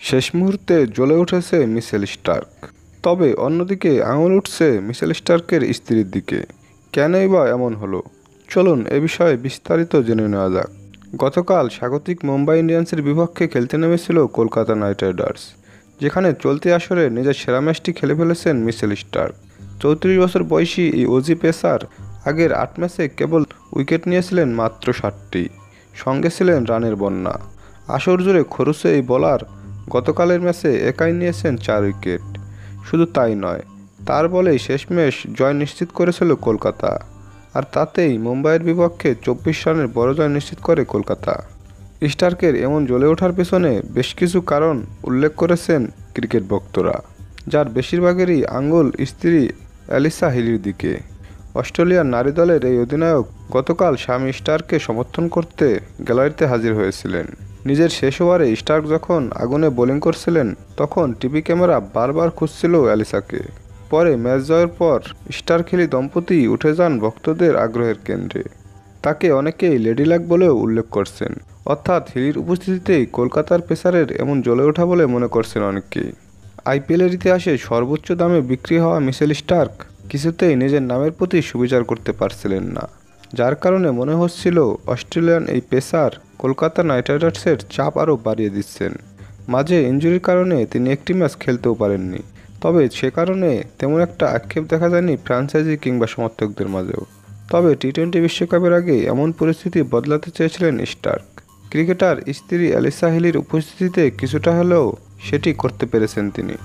শেষ মুহূর্তে জ্বলে উঠেছে মিশেল স্টার্ক। তবে অন্যদিকে আঙুল উঠছে মিশেল স্টার্কের স্ত্রীর দিকে। কেনই বা এমন হলো, চলুন এ বিষয়ে বিস্তারিত জেনে নেওয়া যাক। গতকাল স্বাগতিক মুম্বাই ইন্ডিয়ান্সের বিপক্ষে খেলতে নেমেছিল কলকাতা নাইট রাইডার্স, যেখানে চলতি আসরে নিজের সেরা ম্যাচটি খেলে ফেলেছেন মিশেল স্টার্ক। 34 বছর বয়সী এই অজি পেসার আগের 8 ম্যাচে কেবল উইকেট নিয়েছিলেন মাত্র 7টি, সঙ্গে ছিলেন রানের বন্যা। আসর জুড়ে খরুসে এই বোলার গতকালের ম্যাচে একাই নিয়েছেন 4 উইকেট। শুধু তাই নয়, তার বলেই শেষমেশ জয় নিশ্চিত করেছিল কলকাতা, আর তাতেই মুম্বাইয়ের বিপক্ষে 24 রানের বড় জয় নিশ্চিত করে কলকাতা। স্টার্কের এমন জ্বলে ওঠার পেছনে বেশ কিছু কারণ উল্লেখ করেছেন ক্রিকেট ভক্তরা, যার বেশিরভাগেরই আঙুল স্ত্রী অ্যালিসা হিলির দিকে। অস্ট্রেলিয়ার নারী দলের এই অধিনায়ক গতকাল স্বামী স্টার্ককে সমর্থন করতে গ্যালারিতে হাজির হয়েছিলেন। নিজের শেষ ওভারে স্টার্ক যখন আগুনে বোলিং করছিলেন, তখন টিভি ক্যামেরা বারবার খুঁজছিল অ্যালিসাকে। পরে ম্যাচ জয়ের পর স্টার্ক হিলি দম্পতি উঠে যান ভক্তদের আগ্রহের কেন্দ্রে। তাকে অনেকেই লেডি লাক বলেও উল্লেখ করছেন, অর্থাৎ হিলির উপস্থিতিতেই কলকাতার পেসারের এমন জ্বলে ওঠা বলে মনে করছেন অনেকেই। আইপিএলের ইতিহাসে সর্বোচ্চ দামে বিক্রি হওয়া মিশেল স্টার্ক কিছুতেই নিজের নামের প্রতি সুবিচার করতে পারছিলেন না, যার কারণে মনে হচ্ছিল অস্ট্রেলিয়ান এই পেসার কলকাতা নাইট রাইডার্সের চাপ আরও বাড়িয়ে দিচ্ছেন। মাঝে ইনজুরির কারণে তিনি একটি ম্যাচ খেলতেও পারেননি, তবে সে কারণে তেমন একটা আক্ষেপ দেখা যায়নি ফ্র্যাঞ্চাইজি কিংবা সমর্থকদের মাঝেও। তবে টি-20 বিশ্বকাপের আগে এমন পরিস্থিতি বদলাতে চেয়েছিলেন স্টার্ক। ক্রিকেটার স্ত্রী অ্যালিসা হিলির উপস্থিতিতে কিছুটা হলেও সেটি করতে পেরেছেন তিনি।